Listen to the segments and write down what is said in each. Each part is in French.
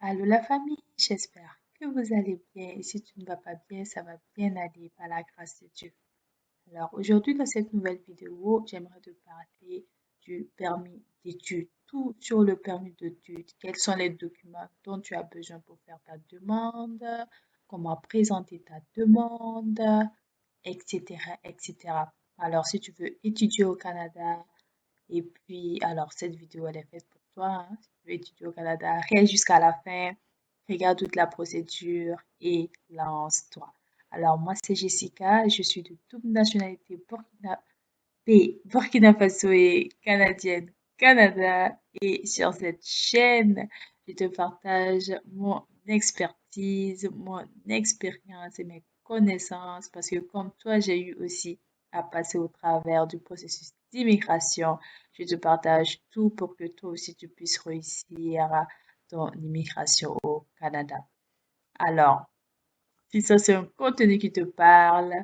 Allô la famille, j'espère que vous allez bien et si tu ne vas pas bien, ça va bien aller par la grâce de Dieu. Alors aujourd'hui dans cette nouvelle vidéo, j'aimerais te parler du permis d'études, tout sur le permis d'études, quels sont les documents dont tu as besoin pour faire ta demande, comment présenter ta demande, etc., etc. Alors si tu veux étudier au Canada, et puis, alors, cette vidéo, elle est faite pour toi, hein. Si tu veux étudier au Canada, reste jusqu'à la fin, regarde toute la procédure et lance-toi. Alors, moi, c'est Jessica, je suis de double nationalité Burkina Faso et canadienne Canada. Et sur cette chaîne, je te partage mon expertise, mon expérience et mes connaissances parce que comme toi, j'ai eu aussi à passer au travers du processus d'immigration. Je te partage tout pour que toi aussi tu puisses réussir ton immigration au Canada. Alors, si ça c'est un contenu qui te parle,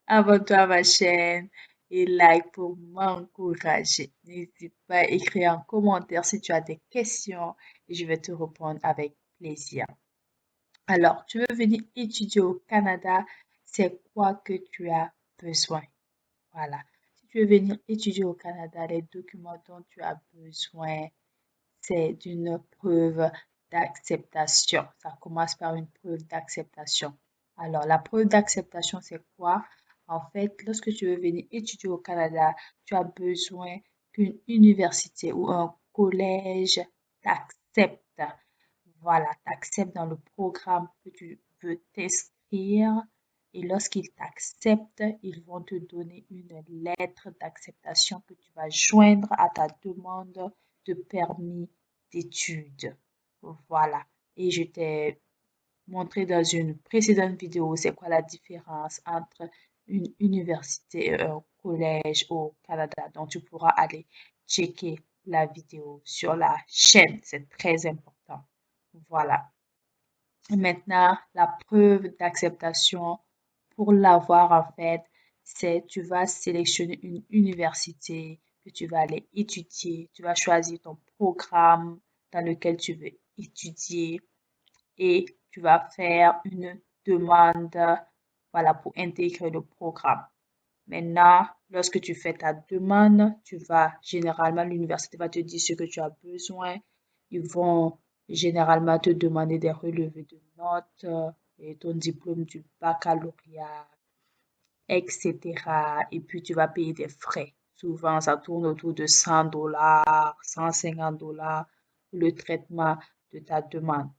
abonne-toi à ma chaîne et like pour m'encourager. N'hésite pas à écrire un commentaire si tu as des questions et je vais te répondre avec plaisir. Alors, tu veux venir étudier au Canada, c'est quoi que tu as besoin? Voilà. Si tu veux venir étudier au Canada, les documents dont tu as besoin, c'est d'une preuve d'acceptation. Ça commence par une preuve d'acceptation. Alors, la preuve d'acceptation, c'est quoi? En fait, lorsque tu veux venir étudier au Canada, tu as besoin qu'une université ou un collège t'accepte. Voilà, t'accepte dans le programme que tu veux t'inscrire. Et lorsqu'ils t'acceptent, ils vont te donner une lettre d'acceptation que tu vas joindre à ta demande de permis d'études. Voilà. Et je t'ai montré dans une précédente vidéo c'est quoi la différence entre une université et un collège au Canada. Donc, tu pourras aller checker la vidéo sur la chaîne. C'est très important. Voilà. Maintenant, la preuve d'acceptation, pour l'avoir en fait, c'est tu vas sélectionner une université que tu vas aller étudier. Tu vas choisir ton programme dans lequel tu veux étudier et tu vas faire une demande, voilà, pour intégrer le programme. Maintenant, lorsque tu fais ta demande, généralement, l'université va te dire ce que tu as besoin. Ils vont généralement te demander des relevés de notes et ton diplôme du baccalauréat, etc. Et puis, tu vas payer des frais. Souvent, ça tourne autour de 100 $, 150 $ pour le traitement de ta demande.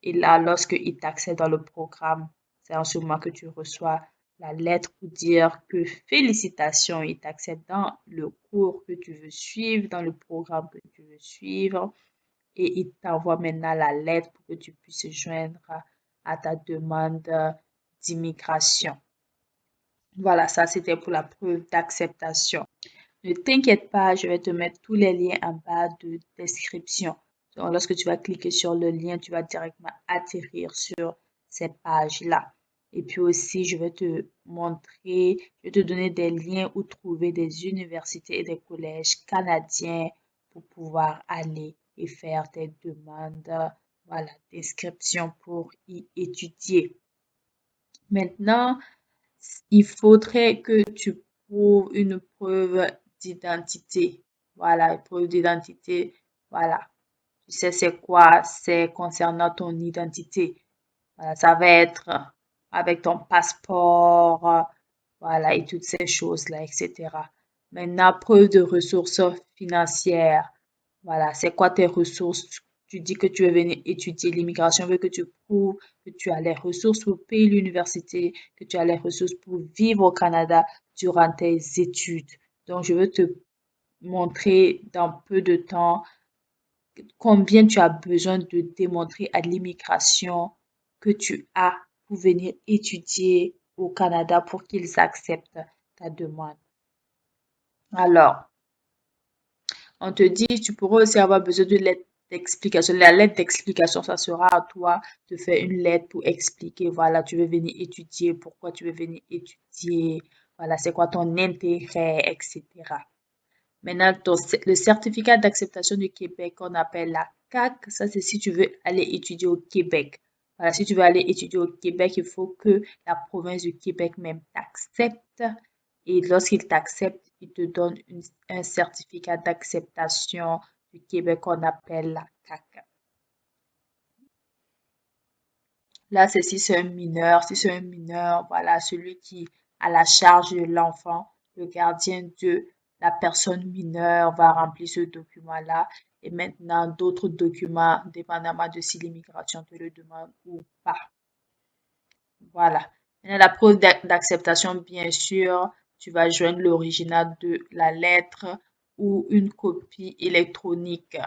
Et là, lorsqu'ils t'accèdent dans le programme, c'est en ce moment que tu reçois la lettre pour dire que félicitations, ils t'acceptent dans le cours que tu veux suivre, dans le programme que tu veux suivre. Et ils t'envoient maintenant la lettre pour que tu puisses joindre à ta demande d'immigration. Voilà, ça c'était pour la preuve d'acceptation. Ne t'inquiète pas, je vais te mettre tous les liens en bas de description. Donc, lorsque tu vas cliquer sur le lien, tu vas directement atterrir sur ces pages-là. Et puis aussi, je vais te montrer, je vais te donner des liens où trouver des universités et des collèges canadiens pour pouvoir aller et faire tes demandes, voilà, d'inscription pour y étudier. Maintenant, il faudrait que tu prouves une preuve d'identité. Voilà, une preuve d'identité. Voilà. Tu sais, c'est quoi? C'est concernant ton identité. Voilà, ça va être avec ton passeport, voilà, et toutes ces choses-là, etc. Maintenant, preuve de ressources financières. Voilà, c'est quoi tes ressources? Tu dis que tu veux venir étudier l'immigration, veut que tu prouves que tu as les ressources pour payer l'université, que tu as les ressources pour vivre au Canada durant tes études. Donc, je veux te montrer dans peu de temps combien tu as besoin de démontrer à l'immigration que tu as pour venir étudier au Canada pour qu'ils acceptent ta demande. Alors, on te dit, tu pourras aussi avoir besoin de lettre d'explication. La lettre d'explication, ça sera à toi de faire une lettre pour expliquer, voilà, tu veux venir étudier, pourquoi tu veux venir étudier, voilà, c'est quoi ton intérêt, etc. Maintenant, le certificat d'acceptation du Québec qu'on appelle la CAC, ça c'est si tu veux aller étudier au Québec. Voilà, si tu veux aller étudier au Québec, il faut que la province du Québec même t'accepte. Et lorsqu'il t'accepte, il te donne un certificat d'acceptation du Québec qu'on appelle la CAC. Là, c'est si c'est un mineur. Si c'est un mineur, voilà, celui qui a la charge de l'enfant, le gardien de la personne mineure va remplir ce document-là. Et maintenant, d'autres documents, dépendamment de si l'immigration te le demande ou pas. Voilà. Maintenant, la preuve d'acceptation, bien sûr, tu vas joindre l'original de la lettre ou une copie électronique.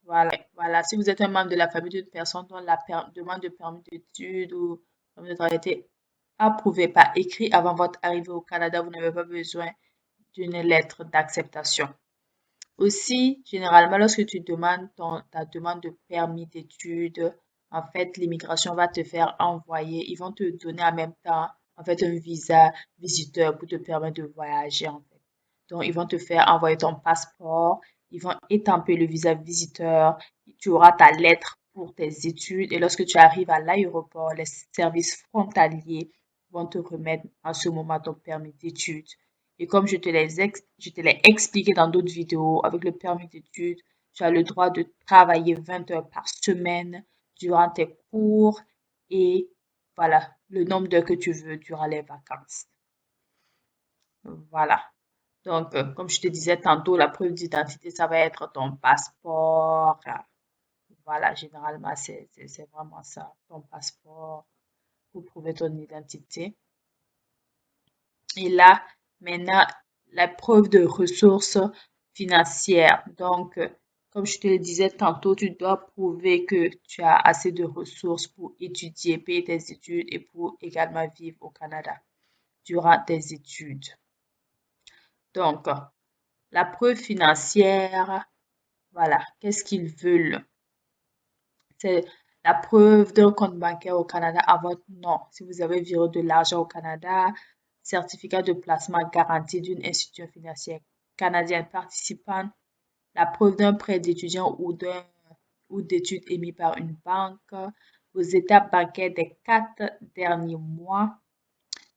Voilà. Si vous êtes un membre de la famille d'une personne dont la demande de permis d'études ou permis de travail a été approuvée par écrit avant votre arrivée au Canada, vous n'avez pas besoin d'une lettre d'acceptation. Aussi, généralement, lorsque tu demandes ta demande de permis d'études, en fait, l'immigration va te faire envoyer, ils vont te donner en même temps, en fait, un visa visiteur pour te permettre de voyager, en fait. Donc, ils vont te faire envoyer ton passeport, ils vont étamper le visa visiteur, tu auras ta lettre pour tes études et lorsque tu arrives à l'aéroport, les services frontaliers vont te remettre en ce moment ton permis d'études. Et comme je te l'ai expliqué dans d'autres vidéos, avec le permis d'études, tu as le droit de travailler 20 heures par semaine durant tes cours et voilà, le nombre d'heures que tu veux durant les vacances. Voilà. Donc, comme je te disais tantôt, la preuve d'identité, ça va être ton passeport. Voilà, généralement, c'est vraiment ça, ton passeport pour prouver ton identité. Et là, maintenant, la preuve de ressources financières. Donc, comme je te le disais tantôt, tu dois prouver que tu as assez de ressources pour étudier, payer tes études et pour également vivre au Canada durant tes études. Donc, la preuve financière, voilà, qu'est-ce qu'ils veulent? C'est la preuve d'un compte bancaire au Canada à votre nom. Si vous avez viré de l'argent au Canada, certificat de placement garanti d'une institution financière canadienne participante, la preuve d'un prêt d'étudiant ou d'études émis par une banque, vos étapes bancaires des 4 derniers mois,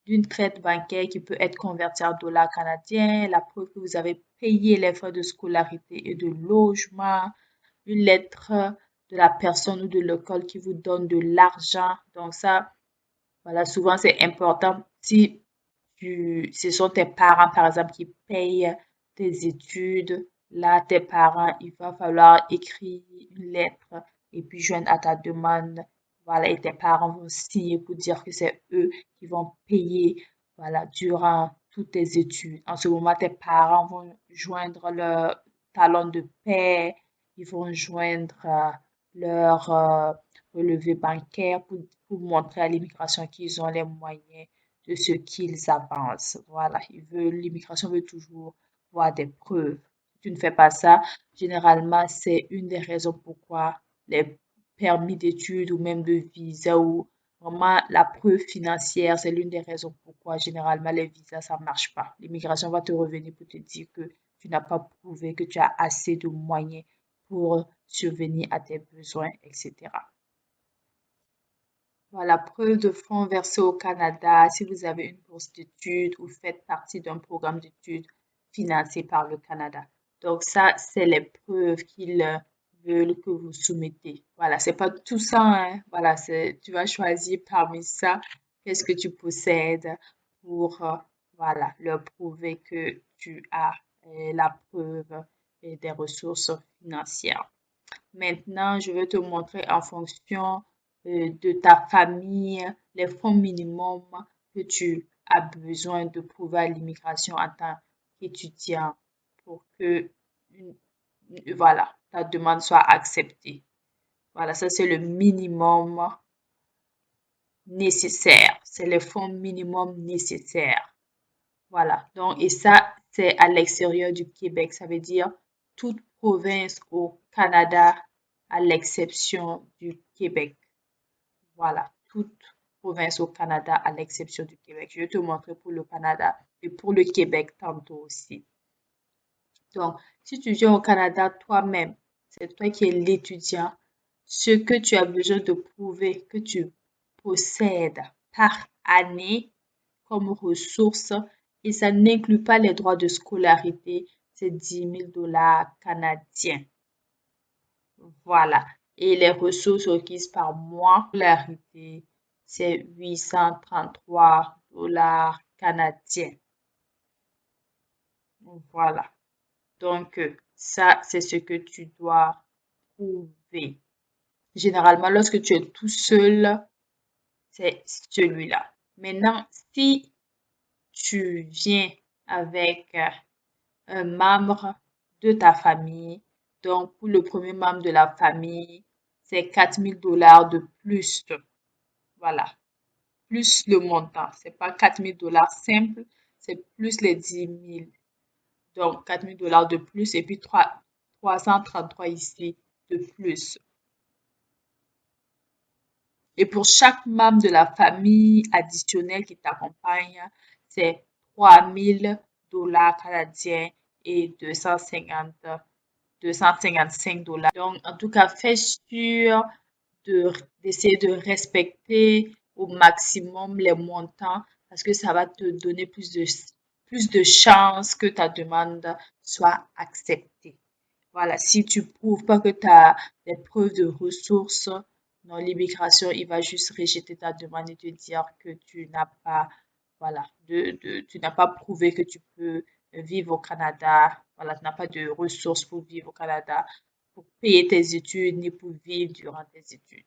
d'une traite bancaire qui peut être convertie en dollars canadiens, la preuve que vous avez payé les frais de scolarité et de logement, une lettre de la personne ou de l'école qui vous donne de l'argent. Donc ça, voilà, souvent c'est important. Si ce sont tes parents, par exemple, qui payent tes études, là, tes parents, il va falloir écrire une lettre et puis joindre à ta demande. Voilà, et tes parents vont signer pour dire que c'est eux qui vont payer, voilà, durant toutes tes études. En ce moment, tes parents vont joindre leur talon de paie, ils vont joindre leur relevé bancaire pour montrer à l'immigration qu'ils ont les moyens de ce qu'ils avancent. Voilà, l'immigration veut toujours voir des preuves. Si tu ne fais pas ça, généralement, c'est une des raisons pourquoi les permis d'études ou même de visa ou vraiment la preuve financière, c'est l'une des raisons pourquoi généralement les visas, ça ne marche pas. L'immigration va te revenir pour te dire que tu n'as pas prouvé que tu as assez de moyens pour survenir à tes besoins, etc. Voilà, preuve de fonds versés au Canada si vous avez une bourse d'études ou faites partie d'un programme d'études financé par le Canada. Donc ça, c'est les preuves qu'ils veulent que vous soumettez. Voilà, c'est pas tout ça, hein. Voilà, tu vas choisir parmi ça qu'est-ce que tu possèdes pour, voilà, leur prouver que tu as la preuve des ressources financières. Maintenant, je vais te montrer en fonction de ta famille les fonds minimums que tu as besoin de prouver à l'immigration en tant qu'étudiant pour que voilà, ta demande soit acceptée. Voilà, ça c'est le minimum nécessaire. C'est le fonds minimum nécessaire. Voilà. Donc, et ça, c'est à l'extérieur du Québec. Ça veut dire toute province au Canada à l'exception du Québec. Voilà. Toute province au Canada à l'exception du Québec. Je vais te montrer pour le Canada et pour le Québec tantôt aussi. Donc, si tu viens au Canada toi-même, c'est toi qui es l'étudiant, ce que tu as besoin de prouver que tu possèdes par année comme ressources, et ça n'inclut pas les droits de scolarité, c'est 10 000 $ canadiens. Voilà. Et les ressources requises par mois, scolarité, c'est 833 $ canadiens. Voilà. Donc, ça, c'est ce que tu dois prouver. Généralement, lorsque tu es tout seul, c'est celui-là. Maintenant, si tu viens avec un membre de ta famille, donc pour le premier membre de la famille, c'est 4 000 $ de plus. Voilà. Plus le montant. C'est pas 4 000 $ simple, c'est plus les 10 000. Donc, 4 000 $ de plus et puis 333 ici de plus. Et pour chaque membre de la famille additionnelle qui t'accompagne, c'est 3 000 $ canadiens et 255 $. Donc, en tout cas, fais sûr d'essayer de respecter au maximum les montants parce que ça va te donner plus de chances que ta demande soit acceptée. Voilà, si tu prouves pas que tu as des preuves de ressources, non, l'immigration, il va juste rejeter ta demande et te dire que tu n'as pas, voilà, tu n'as pas prouvé que tu peux vivre au Canada. Voilà, tu n'as pas de ressources pour vivre au Canada, pour payer tes études, ni pour vivre durant tes études.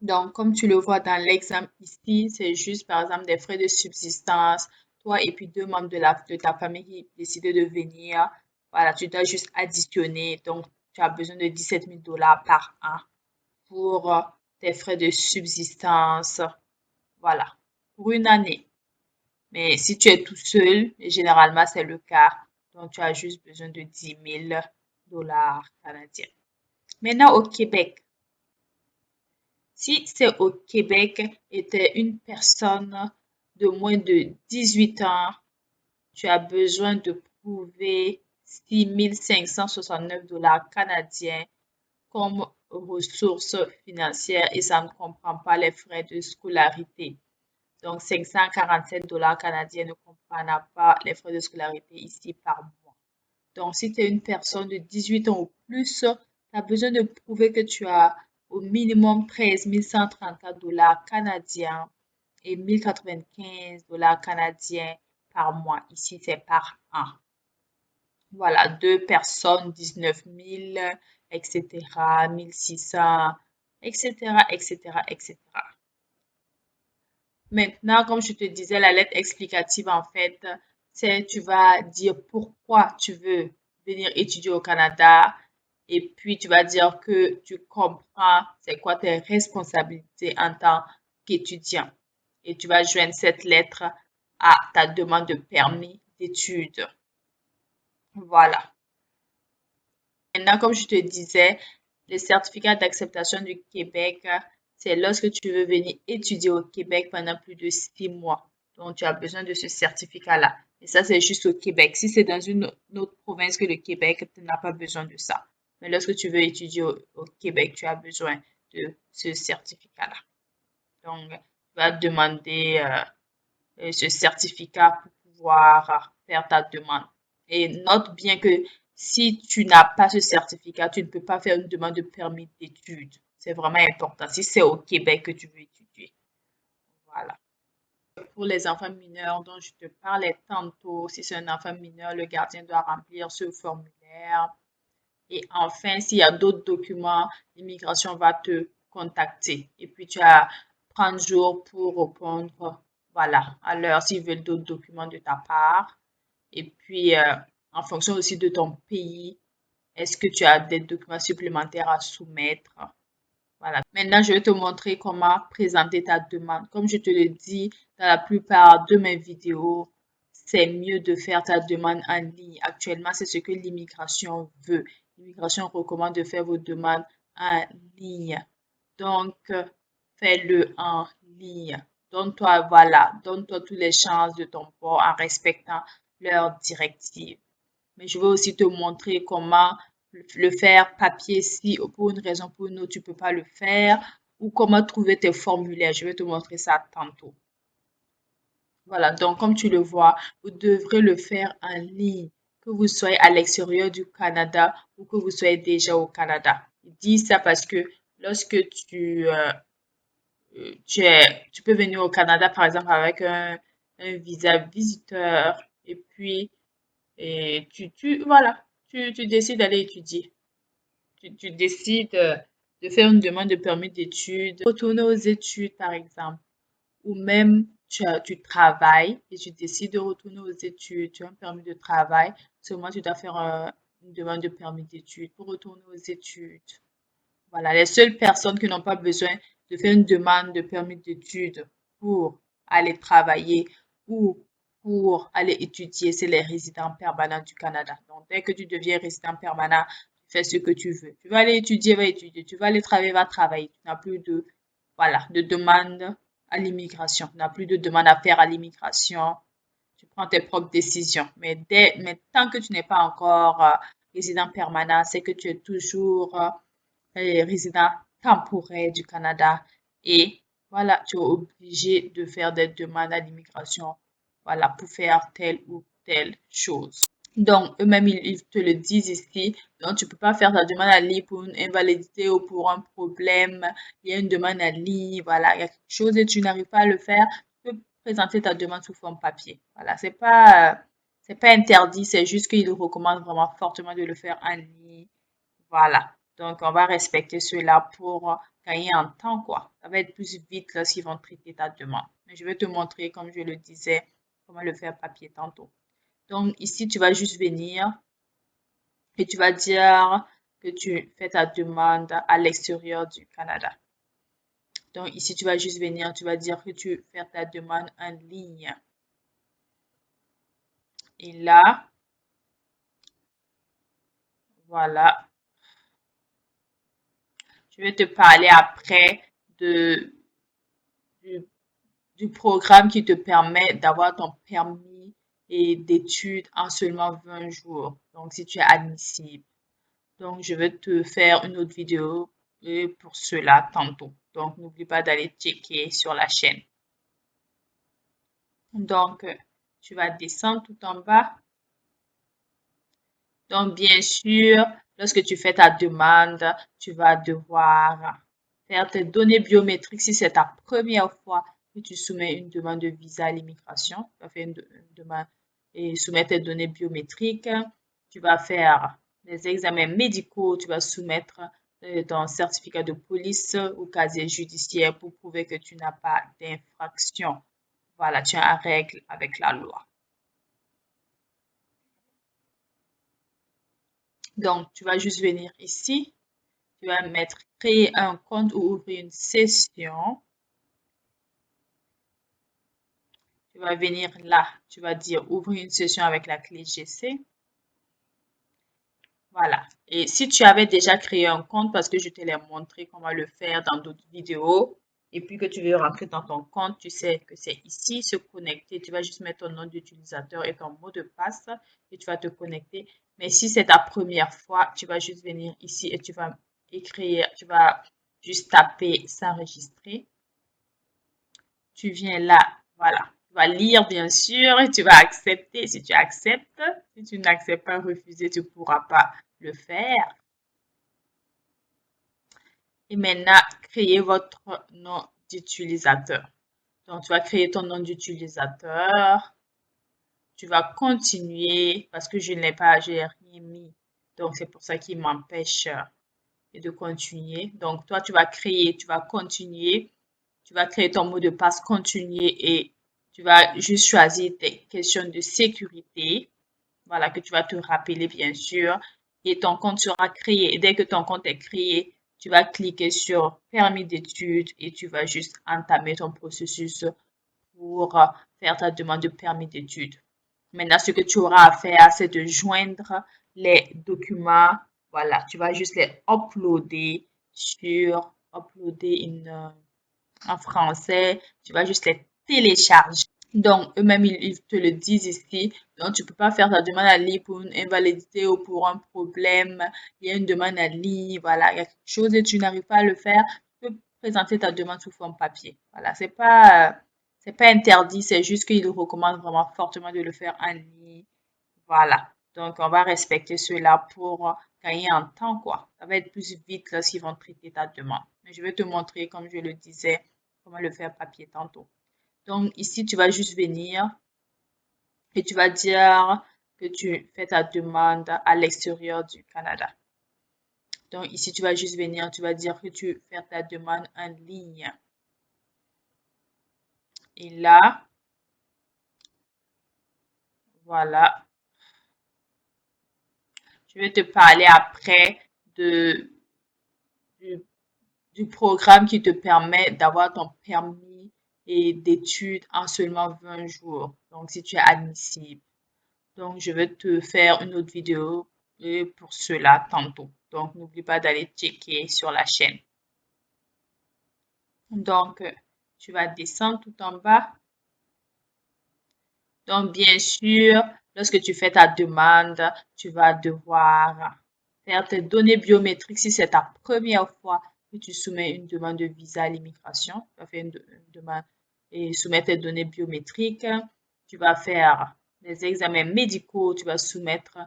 Donc, comme tu le vois dans l'exemple ici, c'est juste par exemple des frais de subsistance, toi et puis deux membres de ta famille qui décident de venir. Voilà, tu dois juste additionner. Donc, tu as besoin de 17 000 $ par an pour tes frais de subsistance. Voilà, pour une année. Mais si tu es tout seul, et généralement c'est le cas, donc tu as juste besoin de 10 000 $ canadiens. Maintenant, au Québec, si c'est au Québec et tu es une personne de moins de 18 ans, tu as besoin de prouver 6 569 $ canadiens comme ressources financières et ça ne comprend pas les frais de scolarité. Donc, 547 $ canadiens ne comprennent pas les frais de scolarité ici par mois. Donc, si tu es une personne de 18 ans ou plus, tu as besoin de prouver que tu as au minimum 13 134 $ canadiens et 1095 $ canadiens par mois. Ici, c'est par an. Voilà, deux personnes, 19 000, etc., 1600, etc., etc., etc. Maintenant, comme je te disais, la lettre explicative, en fait, c'est tu vas dire pourquoi tu veux venir étudier au Canada et puis tu vas dire que tu comprends c'est quoi tes responsabilités en tant qu'étudiant. Et tu vas joindre cette lettre à ta demande de permis d'études. Voilà. Maintenant, comme je te disais, le certificat d'acceptation du Québec, c'est lorsque tu veux venir étudier au Québec pendant plus de 6 mois. Donc, tu as besoin de ce certificat-là. Et ça, c'est juste au Québec. Si c'est dans une autre province que le Québec, tu n'as pas besoin de ça. Mais lorsque tu veux étudier au Québec, tu as besoin de ce certificat-là. Donc, tu vas demander ce certificat pour pouvoir faire ta demande. Et note bien que si tu n'as pas ce certificat, tu ne peux pas faire une demande de permis d'études. C'est vraiment important. Si c'est au Québec que tu veux étudier. Voilà. Pour les enfants mineurs dont je te parlais tantôt, si c'est un enfant mineur, le gardien doit remplir ce formulaire. Et enfin, s'il y a d'autres documents, l'immigration va te contacter. Et puis, tu as 30 jours pour répondre, voilà, à l'heure s'ils veulent d'autres documents de ta part. Et puis, en fonction aussi de ton pays, est-ce que tu as des documents supplémentaires à soumettre? Voilà. Maintenant, je vais te montrer comment présenter ta demande. Comme je te le dis dans la plupart de mes vidéos, c'est mieux de faire ta demande en ligne. Actuellement, c'est ce que l'immigration veut. L'immigration recommande de faire vos demandes en ligne. Donc, fais-le en ligne. Donne-toi, voilà, donne-toi toutes les chances de ton bord en respectant leurs directives. Mais je vais aussi te montrer comment le faire papier si pour une raison ou pour une autre tu peux pas le faire, ou comment trouver tes formulaires. Je vais te montrer ça tantôt. Voilà, donc comme tu le vois, vous devrez le faire en ligne, que vous soyez à l'extérieur du Canada ou que vous soyez déjà au Canada. Je dis ça parce que lorsque tu peux venir au Canada, par exemple, avec un visa visiteur, et puis voilà, tu décides d'aller étudier. Tu décides de faire une demande de permis d'études, retourner aux études, par exemple, ou même tu travailles et tu décides de retourner aux études, tu as un permis de travail, seulement tu dois faire une demande de permis d'études pour retourner aux études. Voilà, les seules personnes qui n'ont pas besoin de faire une demande de permis d'études pour aller travailler ou pour aller étudier, c'est les résidents permanents du Canada. Donc, dès que tu deviens résident permanent, tu fais ce que tu veux. Tu vas aller étudier, va étudier. Tu vas aller travailler, va travailler. Tu n'as plus de, voilà, de demande à l'immigration. Tu n'as plus de demande à faire à l'immigration. Tu prends tes propres décisions. Mais tant que tu n'es pas encore résident permanent, c'est que tu es toujours résident temporaire du Canada et voilà, tu es obligé de faire des demandes à l'immigration, voilà, pour faire telle ou telle chose. Donc, eux-mêmes, ils te le disent ici. Donc, tu peux pas faire ta demande en ligne pour une invalidité ou pour un problème. Il y a une demande en ligne, voilà, il y a quelque chose et tu n'arrives pas à le faire. Tu peux présenter ta demande sous forme papier. Voilà, c'est pas interdit, c'est juste qu'ils recommandent vraiment fortement de le faire en ligne. Voilà. Donc, on va respecter cela pour gagner en temps, quoi. Ça va être plus vite lorsqu'ils vont traiter ta demande. Mais je vais te montrer, comme je le disais, comment le faire papier tantôt. Donc, ici, tu vas juste venir et tu vas dire que tu fais ta demande à l'extérieur du Canada. Donc, ici, tu vas juste venir, tu vas dire que tu fais ta demande en ligne. Et là, voilà, je vais te parler après de, du du programme qui te permet d'avoir ton permis et d'études en seulement 20 jours. Donc, si tu es admissible. Donc, je vais te faire une autre vidéo pour cela tantôt. Donc, n'oublie pas d'aller checker sur la chaîne. Donc, tu vas descendre tout en bas. Donc, bien sûr, lorsque tu fais ta demande, tu vas devoir faire tes données biométriques si c'est ta première fois que tu soumets une demande de visa à l'immigration. Tu vas faire une demande et soumettre tes données biométriques. Tu vas faire des examens médicaux. Tu vas soumettre ton certificat de police ou casier judiciaire pour prouver que tu n'as pas d'infraction. Voilà, tu es en règle avec la loi. Donc, tu vas juste venir ici. Tu vas mettre créer un compte ou ouvrir une session. Tu vas venir là. Tu vas dire ouvrir une session avec la clé GC. Voilà. Et si tu avais déjà créé un compte, parce que je te l'ai montré comment le faire dans d'autres vidéos, et puis que tu veux rentrer dans ton compte, tu sais que c'est ici, se connecter. Tu vas juste mettre ton nom d'utilisateur et ton mot de passe et tu vas te connecter. Mais si c'est ta première fois, tu vas juste venir ici et tu vas écrire, tu vas juste taper s'enregistrer. Tu viens là, voilà. Tu vas lire bien sûr et tu vas accepter. Si tu acceptes, si tu n'acceptes pas, refuser, tu ne pourras pas le faire. Et maintenant, créez votre nom d'utilisateur. Donc, tu vas créer ton nom d'utilisateur. Tu vas continuer parce que je n'ai pas, j'ai rien mis. Donc, c'est pour ça qu'il m'empêche de continuer. Donc, toi, tu vas créer, tu vas continuer. Tu vas créer ton mot de passe, continuer et tu vas juste choisir tes questions de sécurité. Voilà, que tu vas te rappeler, bien sûr. Et ton compte sera créé. Et dès que ton compte est créé, tu vas cliquer sur permis d'études et tu vas juste entamer ton processus pour faire ta demande de permis d'études. Maintenant, ce que tu auras à faire, c'est de joindre les documents. Voilà, tu vas juste les uploader uploader en français. Tu vas juste les télécharger. Donc, eux-mêmes, ils te le disent ici. Donc, tu peux pas faire ta demande en ligne pour une invalidité ou pour un problème. Il y a une demande en ligne, voilà, il y a quelque chose et tu n'arrives pas à le faire. Tu peux présenter ta demande sous forme papier. Voilà, c'est pas interdit, c'est juste qu'ils recommandent vraiment fortement de le faire en ligne. Voilà. Donc, on va respecter cela pour gagner en temps, quoi. Ça va être plus vite lorsqu'ils vont traiter ta demande. Mais je vais te montrer, comme je le disais, comment le faire papier tantôt. Donc, ici, tu vas juste venir et tu vas dire que tu fais ta demande à l'extérieur du Canada. Donc, ici, tu vas juste venir, tu vas dire que tu fais ta demande en ligne. Et là, voilà, je vais te parler après de, du, du programme qui te permet d'avoir ton permis et d'études en seulement 20 jours. Donc, si tu es admissible. Donc, je vais te faire une autre vidéo pour cela tantôt. Donc, n'oublie pas d'aller checker sur la chaîne. Donc, tu vas descendre tout en bas. Donc, bien sûr, lorsque tu fais ta demande, tu vas devoir faire tes données biométriques. Si c'est ta première fois que tu soumets une demande de visa à l'immigration, tu vas faire une demande et soumettre tes données biométriques. Tu vas faire des examens médicaux. Tu vas soumettre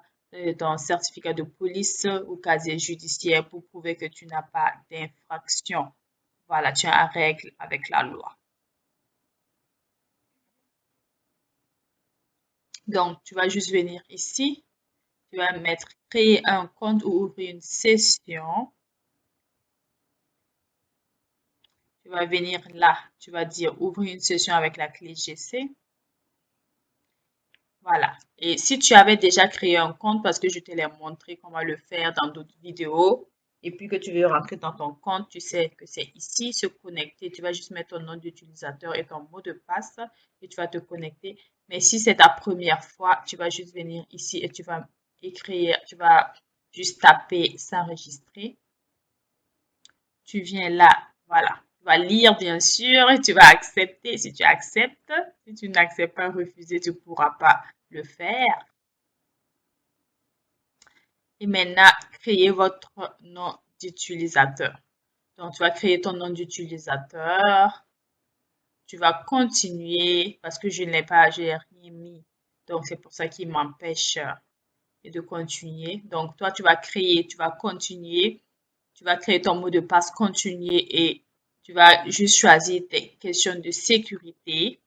ton certificat de police ou casier judiciaire pour prouver que tu n'as pas d'infraction. Voilà, tu es en règle avec la loi. Donc, tu vas juste venir ici. Tu vas mettre créer un compte ou ouvrir une session. Tu vas venir là. Tu vas dire ouvrir une session avec la clé GC. Voilà. Et si tu avais déjà créé un compte, parce que je te l'ai montré comment le faire dans d'autres vidéos, et puis que tu veux rentrer dans ton compte, tu sais que c'est ici, se connecter. Tu vas juste mettre ton nom d'utilisateur et ton mot de passe et tu vas te connecter. Mais si c'est ta première fois, tu vas juste venir ici et tu vas écrire, tu vas juste taper s'enregistrer. Tu viens là, voilà. Tu vas lire bien sûr et tu vas accepter. Si tu acceptes, si tu n'acceptes pas, refuser, tu ne pourras pas le faire. Et maintenant, créez votre nom d'utilisateur. Donc, tu vas créer ton nom d'utilisateur. Tu vas continuer parce que je n'ai pas, j'ai rien mis. Donc, c'est pour ça qu'il m'empêche de continuer. Donc, toi, tu vas créer, tu vas continuer. Tu vas créer ton mot de passe, continuer et tu vas juste choisir tes questions de sécurité.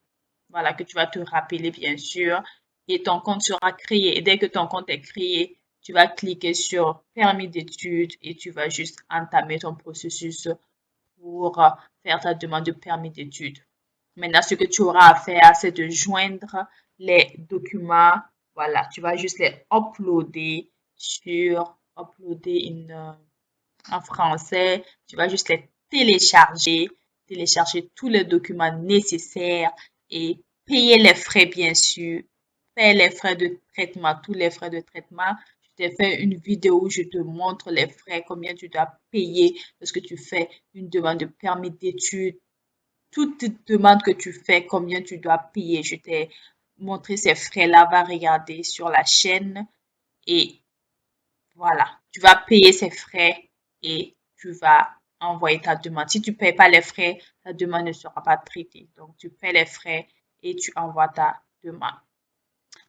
Voilà, que tu vas te rappeler, bien sûr. Et ton compte sera créé. Et dès que ton compte est créé, tu vas cliquer sur permis d'études et tu vas juste entamer ton processus pour faire ta demande de permis d'études. Maintenant, ce que tu auras à faire, c'est de joindre les documents. Voilà, tu vas juste les uploader en français. Tu vas juste les télécharger tous les documents nécessaires et payer les frais, bien sûr. Faire les frais de traitement, tous les frais de traitement. Je t'ai fait une vidéo où je te montre les frais, combien tu dois payer lorsque tu fais une demande de permis d'études. Toute demande que tu fais, combien tu dois payer. Je t'ai montré ces frais-là. Va regarder sur la chaîne et voilà, tu vas payer ces frais et tu vas envoyer ta demande. Si tu ne payes pas les frais, ta demande ne sera pas traitée. Donc, tu paies les frais et tu envoies ta demande.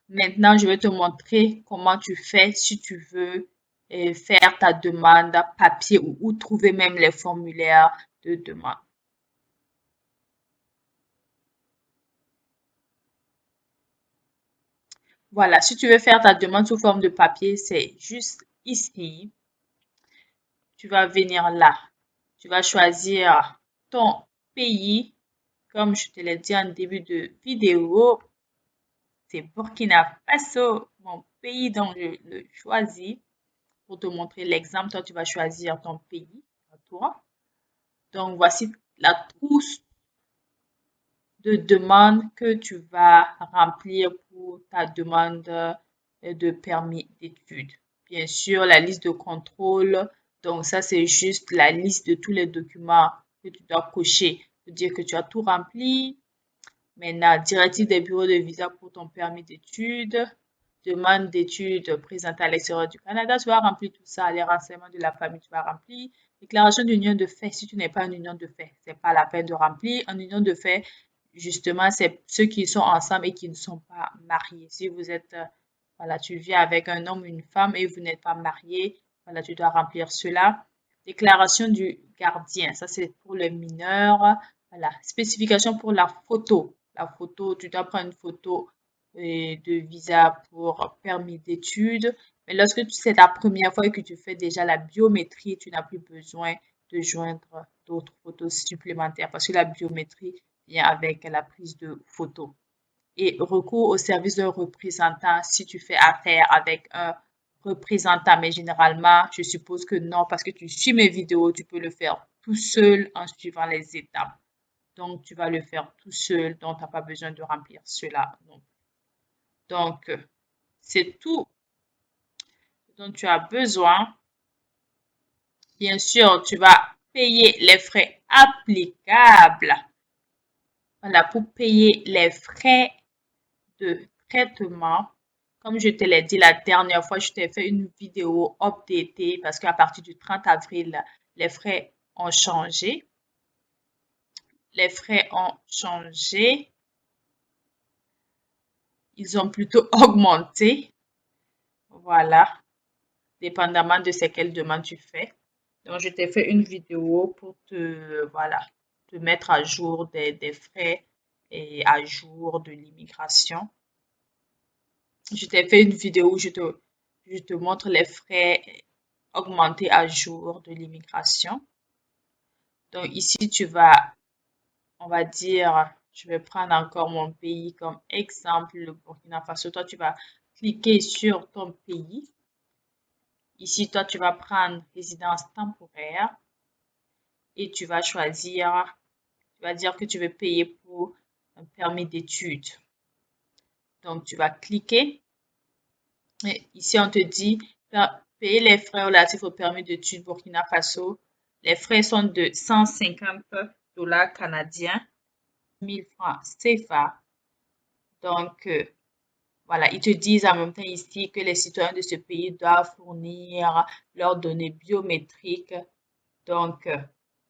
Maintenant, je vais te montrer comment tu fais si tu veux faire ta demande à papier ou trouver même les formulaires de demande. Voilà, si tu veux faire ta demande sous forme de papier, c'est juste ici. Tu vas venir là. Tu vas choisir ton pays. Comme je te l'ai dit en début de vidéo, c'est Burkina Faso, mon pays dont je le choisis. Pour te montrer l'exemple, toi, tu vas choisir ton pays à toi. Donc, voici la trousse de demande que tu vas remplir pour ta demande de permis d'études. Bien sûr, la liste de contrôle. Donc, ça, c'est juste la liste de tous les documents que tu dois cocher. Pour dire que tu as tout rempli. Maintenant, directive des bureaux de visa pour ton permis d'études, demande d'études présentée à l'extérieur du Canada, tu vas remplir tout ça, les renseignements de la famille, tu vas remplir. Déclaration d'union de fait, si tu n'es pas en union de fait, c'est pas la peine de remplir. En union de fait, justement, c'est ceux qui sont ensemble et qui ne sont pas mariés. Si vous êtes, voilà, tu vis avec un homme ou une femme et vous n'êtes pas marié, voilà, tu dois remplir cela. Déclaration du gardien, ça c'est pour les mineurs. Voilà, spécification pour la photo. La photo, tu dois prendre une photo de visa pour permis d'études. Mais lorsque c'est la première fois que tu fais déjà la biométrie, tu n'as plus besoin de joindre d'autres photos supplémentaires parce que la biométrie vient avec la prise de photos. Et recours au service d'un représentant si tu fais affaire avec un représentant. Mais généralement, je suppose que non parce que tu suis mes vidéos, tu peux le faire tout seul en suivant les étapes. Donc, tu vas le faire tout seul, donc tu n'as pas besoin de remplir cela. Donc, c'est tout dont tu as besoin. Bien sûr, tu vas payer les frais applicables. Voilà, pour payer les frais de traitement. Comme je te l'ai dit la dernière fois, je t'ai fait une vidéo updatée parce qu'à partir du 30 avril, les frais ont changé. Les frais ont changé. Ils ont plutôt augmenté. Voilà, dépendamment de ce quelle demande tu fais. Donc, je t'ai fait une vidéo pour voilà, te mettre à jour des frais et à jour de l'immigration. Je t'ai fait une vidéo où je te montre les frais augmentés à jour de l'immigration. Donc, ici, on va dire, je vais prendre encore mon pays comme exemple, le Burkina Faso. Toi, tu vas cliquer sur ton pays. Ici, toi, tu vas prendre résidence temporaire et tu vas choisir, tu vas dire que tu veux payer pour un permis d'études. Donc, tu vas cliquer. Et ici, on te dit payer les frais relatifs au permis d'études Burkina Faso. Les frais sont de 150 dollars canadiens, 1000 francs CFA. Donc, voilà, ils te disent en même temps ici que les citoyens de ce pays doivent fournir leurs données biométriques. Donc,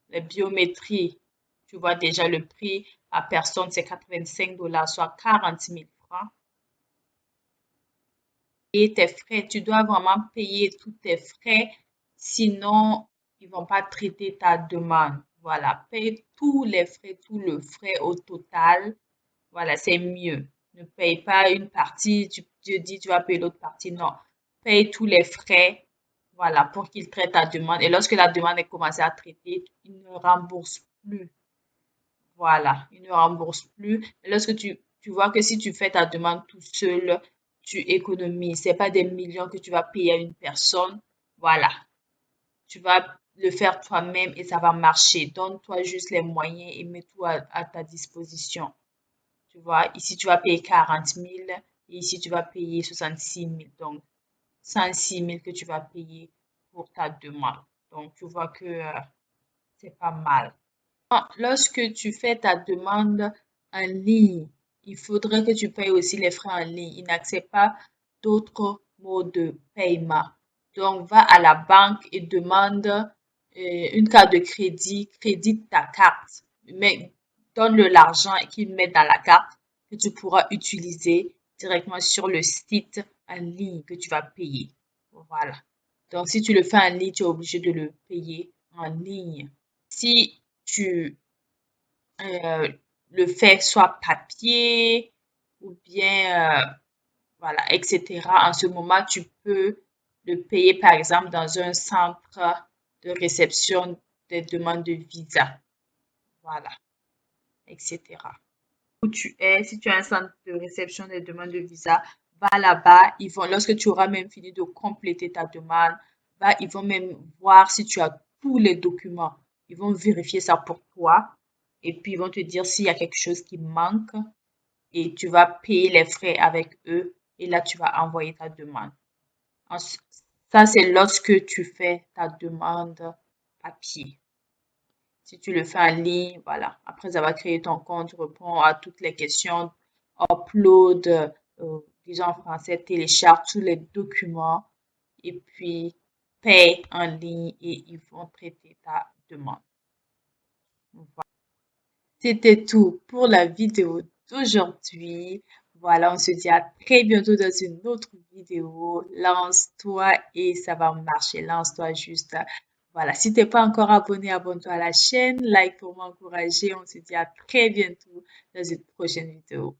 les biométries, tu vois déjà le prix à personne, c'est 85 dollars, soit 40 000 francs. Et tes frais, tu dois vraiment payer tous tes frais, sinon ils vont pas traiter ta demande. Voilà, paye tous les frais, tout le frais au total. Voilà, c'est mieux. Ne paye pas une partie, tu te dis tu vas payer l'autre partie. Non, paye tous les frais, voilà, pour qu'il traite ta demande. Et lorsque la demande est commencée à traiter, il ne rembourse plus. Voilà, il ne rembourse plus. Et lorsque tu vois que si tu fais ta demande tout seul, tu économises. C'est pas des millions que tu vas payer à une personne. Voilà, tu vas le faire toi-même et ça va marcher. Donne-toi juste les moyens et mets tout à ta disposition. Tu vois, ici tu vas payer 40 000 et ici tu vas payer 66 000. Donc, 106 000 que tu vas payer pour ta demande. Donc, tu vois que c'est pas mal. Lorsque tu fais ta demande en ligne, il faudrait que tu payes aussi les frais en ligne. Il n'accepte pas d'autres modes de paiement. Donc, va à la banque et demande une carte de crédit, crédite ta carte. Mais donne-le l'argent et qu'il mette dans la carte que tu pourras utiliser directement sur le site en ligne que tu vas payer. Voilà. Donc, si tu le fais en ligne, tu es obligé de le payer en ligne. Si tu euh, le fais soit papier ou bien, voilà, etc. En ce moment, tu peux le payer, par exemple, dans un centre de réception des demandes de visa. Voilà, etc. Où tu es, si tu as un centre de réception des demandes de visa, va là-bas. Ils vont, lorsque tu auras même fini de compléter ta demande, ils vont même voir si tu as tous les documents. Ils vont vérifier ça pour toi et puis ils vont te dire s'il y a quelque chose qui manque et tu vas payer les frais avec eux et là tu vas envoyer ta demande. Ça, c'est lorsque tu fais ta demande papier. Si tu le fais en ligne, voilà. Après avoir créé ton compte, tu réponds à toutes les questions, upload, disons en français, télécharge tous les documents et puis paye en ligne et ils vont traiter ta demande. C'était tout pour la vidéo d'aujourd'hui. Voilà, on se dit à très bientôt dans une autre vidéo. Lance-toi et ça va marcher. Lance-toi juste. Voilà, si t'es pas encore abonné, abonne-toi à la chaîne, like pour m'encourager. On se dit à très bientôt dans une prochaine vidéo.